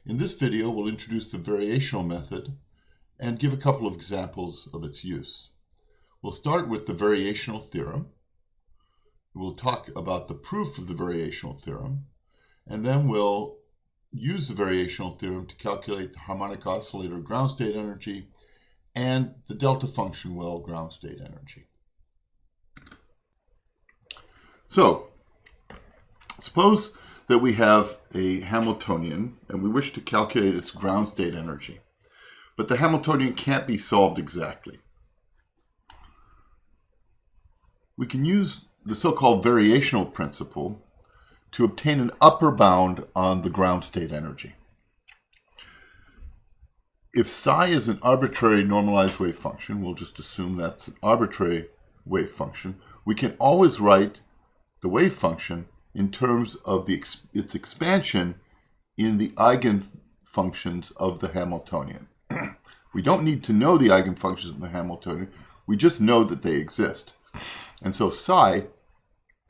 In this video, we'll introduce the variational method and give a couple of examples of its use. We'll start with the variational theorem. We'll talk about the proof of the variational theorem, and then we'll use the variational theorem to calculate the harmonic oscillator ground state energy and the delta function well ground state energy. So, suppose that we have a Hamiltonian and we wish to calculate its ground state energy, but the Hamiltonian can't be solved exactly. We can use the so-called variational principle to obtain an upper bound on the ground state energy. If psi is an arbitrary normalized wave function, we'll just assume that's an arbitrary wave function, we can always write the wave function in terms of its expansion in the eigenfunctions of the Hamiltonian. We don't need to know the eigenfunctions of the Hamiltonian, we just know that they exist. And so psi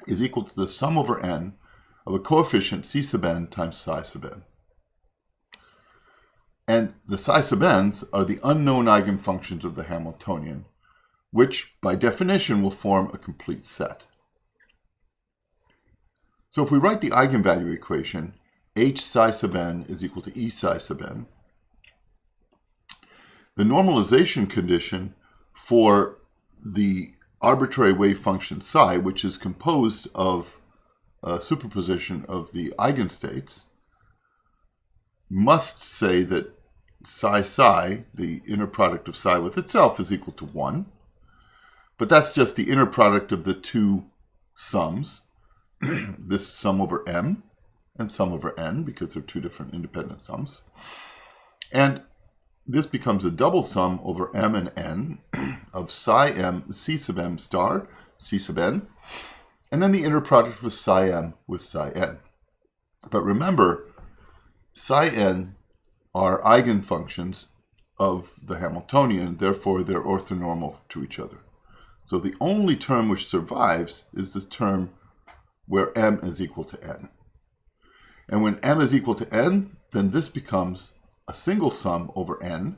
is equal to the sum over n of a coefficient c sub n times psi sub n. And the psi sub n's are the unknown eigenfunctions of the Hamiltonian, which by definition will form a complete set. So if we write the eigenvalue equation, h psi sub n is equal to e psi sub n, the normalization condition for the arbitrary wave function psi, which is composed of a superposition of the eigenstates, must say that psi, the inner product of psi with itself, is equal to 1. But that's just the inner product of the two sums. This sum over m and sum over n, because they're two different independent sums. And this becomes a double sum over m and n of psi m, c sub m star, c sub n, and then the inner product of psi m with psi n. But remember, psi n are eigenfunctions of the Hamiltonian, therefore they're orthonormal to each other. So the only term which survives is this term where m is equal to n. And when m is equal to n, then this becomes a single sum over n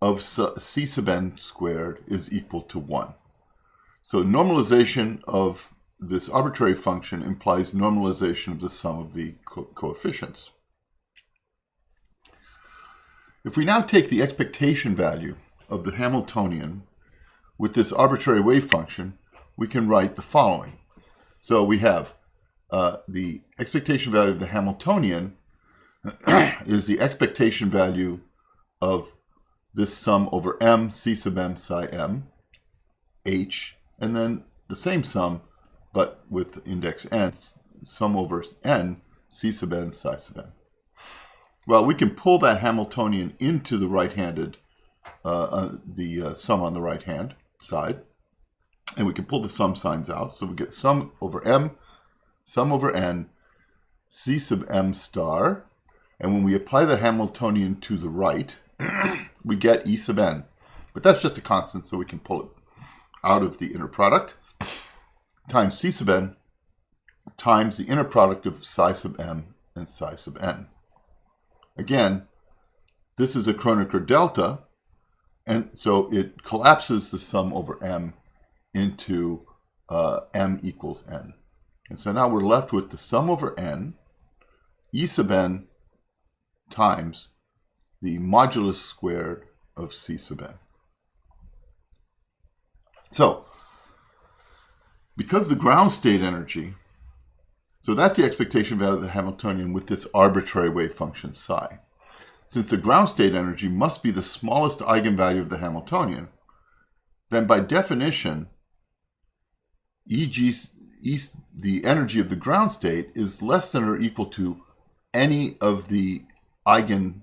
of c sub n squared is equal to 1. So normalization of this arbitrary function implies normalization of the sum of the coefficients. If we now take the expectation value of the Hamiltonian with this arbitrary wave function, we can write the following. So we have the expectation value of the Hamiltonian is the expectation value of this sum over m, c sub m psi m, h, and then the same sum, but with index n, sum over n, c sub n, psi sub n. Well, we can pull that Hamiltonian into the right-handed, the sum on the right-hand side, and we can pull the sum signs out. So we get sum over m, sum over n, c sub m star, and when we apply the Hamiltonian to the right, we get e sub n. But that's just a constant, so we can pull it out of the inner product, times c sub n, times the inner product of psi sub m and psi sub n. Again, this is a Kronecker delta, and so it collapses the sum over m into m equals n. And so now we're left with the sum over n, e sub n times the modulus squared of c sub n. So, because the ground state energy, so that's the expectation value of the Hamiltonian with this arbitrary wave function psi. Since the ground state energy must be the smallest eigenvalue of the Hamiltonian, then by definition, e.g. the energy of the ground state is less than or equal to any of the eigen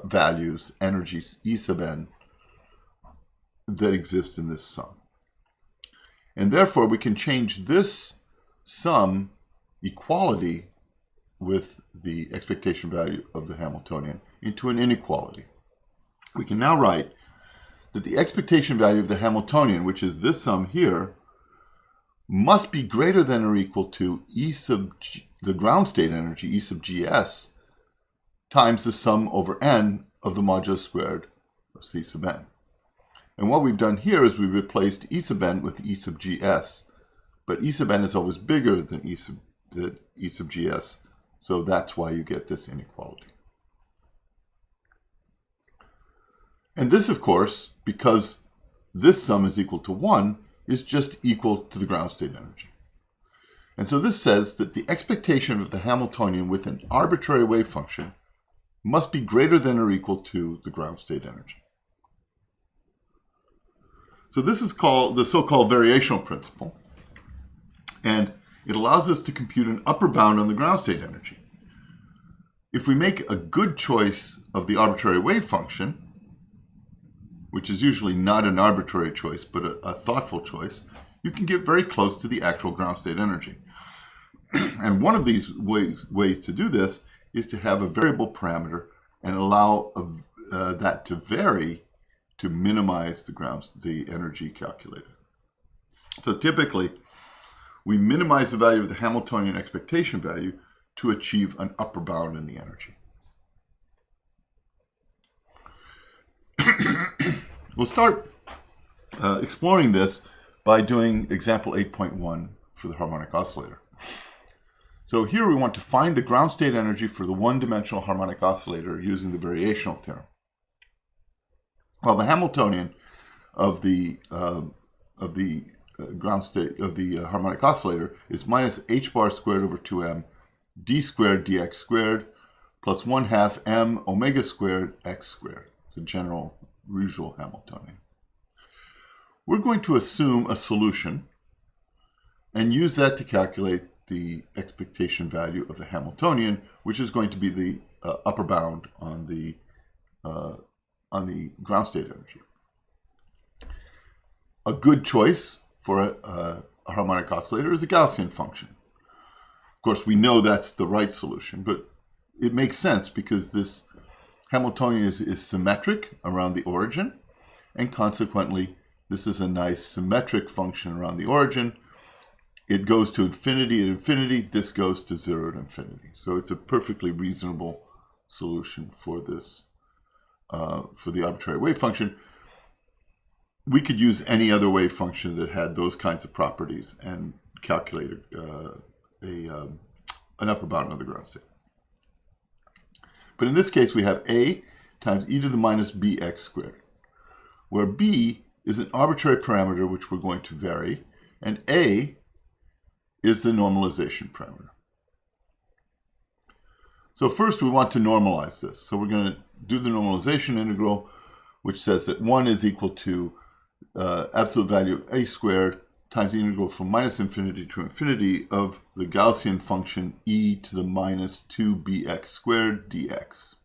values, energies, e sub n, that exist in this sum. And therefore, we can change this sum equality with the expectation value of the Hamiltonian into an inequality. We can now write that the expectation value of the Hamiltonian, which is this sum here, must be greater than or equal to E sub G, the ground state energy, E sub GS, times the sum over n of the modulus squared of c sub n. And what we've done here is we've replaced E sub n with E sub gs. But E sub n is always bigger than E sub gs, so that's why you get this inequality. And this, of course, because this sum is equal to 1, is just equal to the ground state energy. And so this says that the expectation of the Hamiltonian with an arbitrary wave function must be greater than or equal to the ground state energy. So this is called the so-called variational principle, and it allows us to compute an upper bound on the ground state energy. If we make a good choice of the arbitrary wave function, which is usually not an arbitrary choice, but a thoughtful choice, you can get very close to the actual ground state energy. And one of these ways to do this is to have a variable parameter and allow that to vary to minimize the energy calculated. So typically, we minimize the value of the Hamiltonian expectation value to achieve an upper bound in the energy. We'll start exploring this by doing example 8.1 for the harmonic oscillator. So here we want to find the ground state energy for the one-dimensional harmonic oscillator using the variational theorem. Well, the Hamiltonian of the ground state of the harmonic oscillator is minus h bar squared over 2m d squared dx squared plus 1/2 m omega squared x squared, the general usual Hamiltonian. We're going to assume a solution and use that to calculate the expectation value of the Hamiltonian, which is going to be the upper bound on the ground state energy. A good choice for a harmonic oscillator is a Gaussian function. Of course, we know that's the right solution, but it makes sense because this Hamiltonian is symmetric around the origin, and consequently, this is a nice symmetric function around the origin. It goes to infinity at infinity. This goes to 0 at infinity. So it's a perfectly reasonable solution for this, for the arbitrary wave function. We could use any other wave function that had those kinds of properties and calculate an upper bound on the ground state. But in this case, we have a times e to the minus bx squared, where b is an arbitrary parameter which we're going to vary, and a is the normalization parameter. So first we want to normalize this. So we're going to do the normalization integral, which says that 1 is equal to absolute value of a squared times the integral from minus infinity to infinity of the Gaussian function e to the minus 2bx squared dx.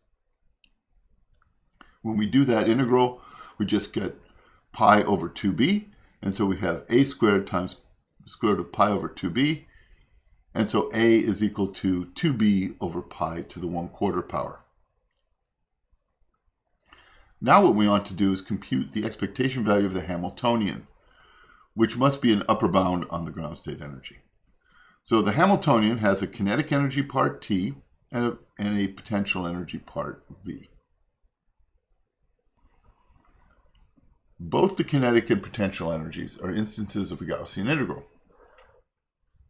When we do that integral, we just get pi over 2b, and so we have a squared times the square root of pi over 2b, and so a is equal to 2b over pi to the 1/4 power. Now what we want to do is compute the expectation value of the Hamiltonian, which must be an upper bound on the ground state energy. So the Hamiltonian has a kinetic energy part T and a potential energy part V. Both the kinetic and potential energies are instances of a Gaussian integral.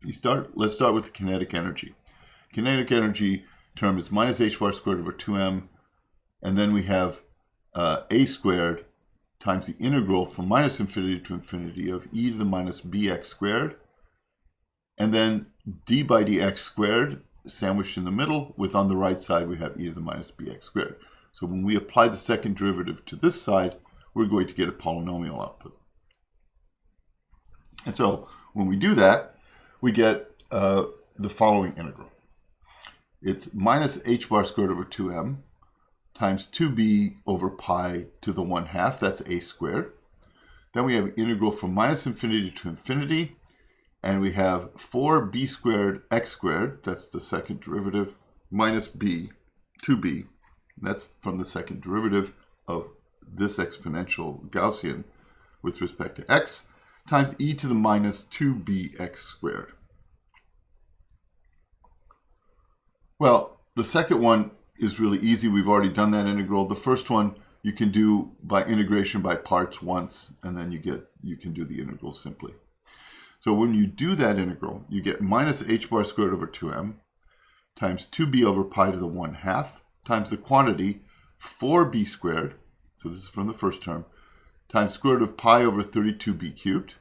Let's start with the kinetic energy. Kinetic energy term is minus h bar squared over 2m, and then we have a squared times the integral from minus infinity to infinity of e to the minus bx squared, and then d by dx squared sandwiched in the middle, with on the right side we have e to the minus bx squared. So when we apply the second derivative to this side, we're going to get a polynomial output. And so when we do that, we get the following integral. It's minus h bar squared over 2m times 2b over pi to the 1/2, that's a squared. Then we have integral from minus infinity to infinity, and we have 4b squared x squared, that's the second derivative, minus b, 2b, that's from the second derivative of this exponential Gaussian with respect to x, times e to the minus 2bx squared. Well, the second one is really easy. We've already done that integral. The first one you can do by integration by parts once, and then you can do the integral simply. So when you do that integral, you get minus h bar squared over 2m times 2b over pi to the 1/2 times the quantity 4b squared, so this is from the first term, times square root of pi over 32b cubed,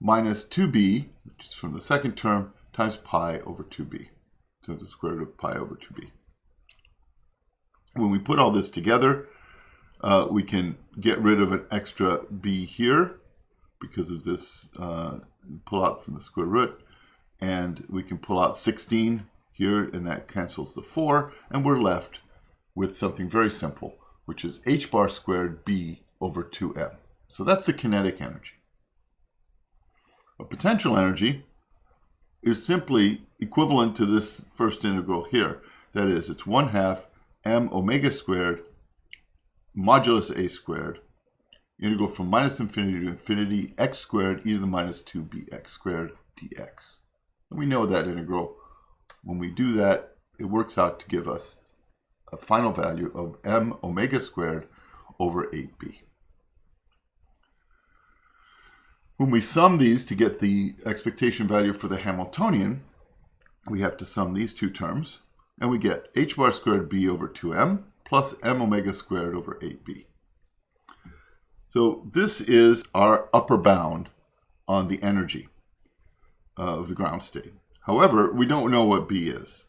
minus 2b, which is from the second term, times pi over 2b. So it's the square root of pi over 2b. When we put all this together, we can get rid of an extra b here because of this pull out from the square root, and we can pull out 16 here, and that cancels the 4, and we're left with something very simple, which is h bar squared b over 2m. So that's the kinetic energy. A potential energy is simply equivalent to this first integral here. That is, it's 1/2 m omega squared modulus a squared, integral from minus infinity to infinity x squared e to the minus 2bx squared dx. And we know that integral. When we do that, it works out to give us a final value of m omega squared over 8b. When we sum these to get the expectation value for the Hamiltonian, we have to sum these two terms, and we get h bar squared b over 2m plus m omega squared over 8b. So this is our upper bound on the energy of the ground state. However, we don't know what b is.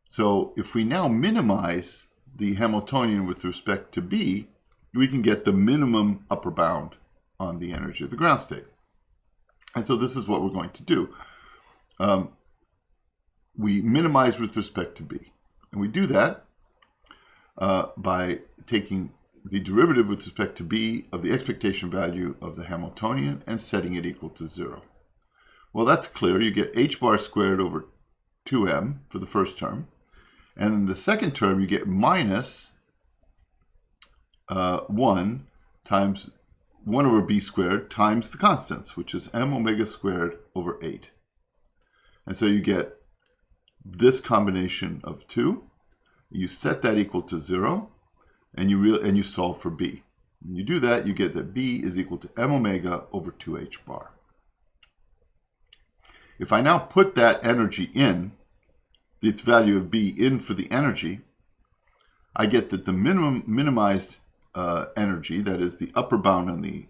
So if we now minimize the Hamiltonian with respect to b, we can get the minimum upper bound on the energy of the ground state. And so this is what we're going to do. We minimize with respect to b. And we do that by taking the derivative with respect to b of the expectation value of the Hamiltonian and setting it equal to 0. Well, that's clear. You get h bar squared over 2m for the first term. And in the second term, you get minus 1 times 1 over b squared times the constants, which is m omega squared over 8. And so you get this combination of 2. You set that equal to 0, and you solve for b. When you do that, you get that b is equal to m omega over 2h bar. If I now put that energy in, its value of b in for the energy, I get that the minimized energy, that is the upper bound on the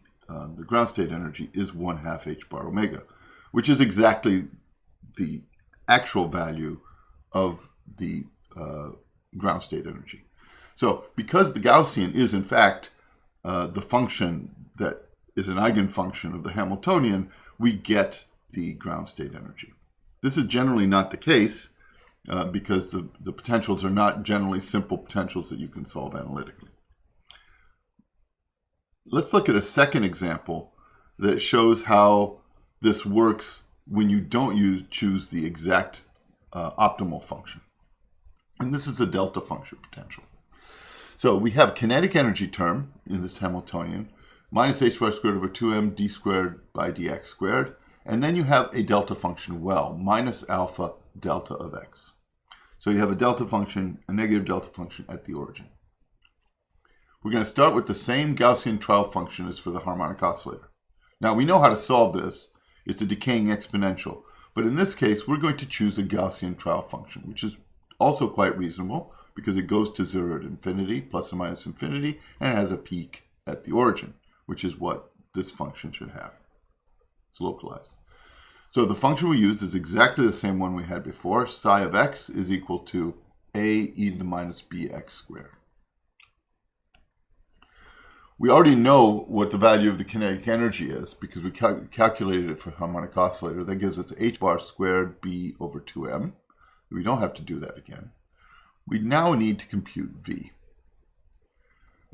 ground state energy, is 1/2 h bar omega, which is exactly the actual value of the ground state energy. So because the Gaussian is in fact the function that is an eigenfunction of the Hamiltonian, we get the ground state energy. This is generally not the case because the potentials are not generally simple potentials that you can solve analytically. Let's look at a second example that shows how this works when you don't choose the exact optimal function. And this is a delta function potential. So we have kinetic energy term in this Hamiltonian, minus h bar squared over 2m d squared by dx squared. And then you have a delta function well, minus alpha delta of x. So you have a delta function, a negative delta function at the origin. We're going to start with the same Gaussian trial function as for the harmonic oscillator. Now we know how to solve this. It's a decaying exponential. But in this case, we're going to choose a Gaussian trial function, which is also quite reasonable because it goes to 0 at infinity, plus or minus infinity, and has a peak at the origin, which is what this function should have. It's localized. So the function we use is exactly the same one we had before. Psi of x is equal to a e to the minus bx squared. We already know what the value of the kinetic energy is because we calculated it for harmonic oscillator. That gives us h bar squared b over 2m. We don't have to do that again. We now need to compute v.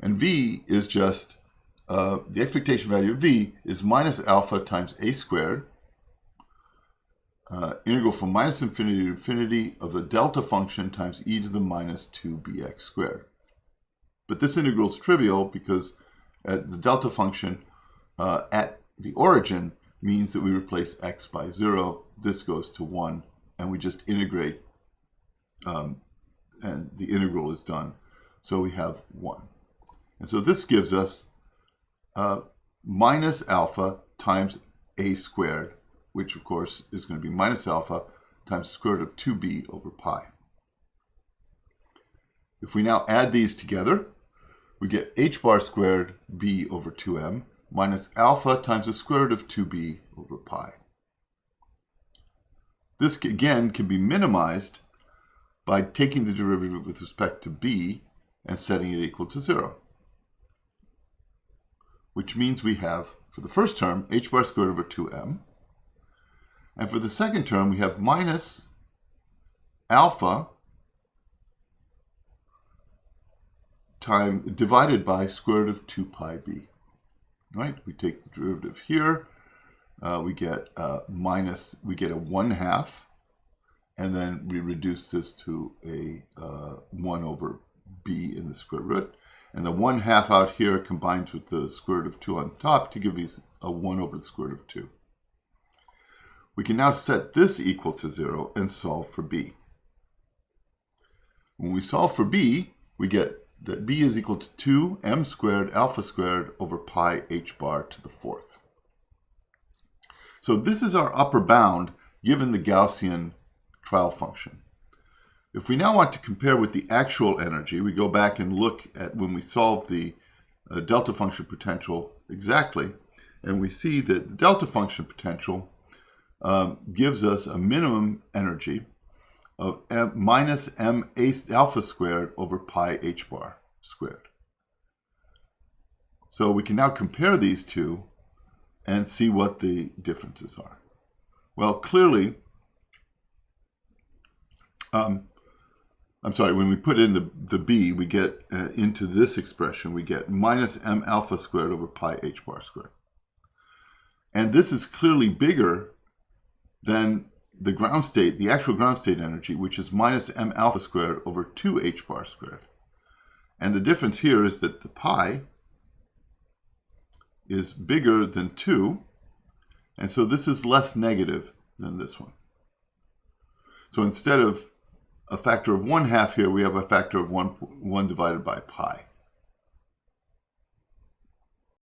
And v is just, the expectation value of v is minus alpha times a squared, integral from minus infinity to infinity of the delta function times e to the minus 2bx squared. But this integral is trivial because the delta function at the origin means that we replace x by 0. This goes to 1, and we just integrate and the integral is done. So we have 1. And so this gives us minus alpha times a squared, which of course is going to be minus alpha times the square root of 2b over pi. If we now add these together, we get h bar squared b over 2m minus alpha times the square root of 2b over pi. This, again, can be minimized by taking the derivative with respect to b and setting it equal to 0. Which means we have, for the first term, h bar squared over 2m. And for the second term, we have minus alpha divided by square root of 2 pi b. Right? We take the derivative here. We get a 1/2, and then we reduce this to a 1 over b in the square root. And the 1/2 out here combines with the square root of 2 on top to give us a 1 over the square root of 2. We can now set this equal to 0 and solve for b. When we solve for b, we get that b is equal to 2m squared alpha squared over pi h bar to the 4th. So this is our upper bound given the Gaussian trial function. If we now want to compare with the actual energy, we go back and look at when we solve the delta function potential exactly, and we see that the delta function potential gives us a minimum energy of minus m alpha squared over pi h bar squared. So we can now compare these two and see what the differences are. Well, clearly, when we put in the b, we get into this expression, we get minus m alpha squared over pi h bar squared. And this is clearly bigger than the ground state, the actual ground state energy, which is minus m alpha squared over 2 h bar squared. And the difference here is that the pi is bigger than 2, and so this is less negative than this one. So instead of a factor of 1/2 here, we have a factor of 1 divided by pi.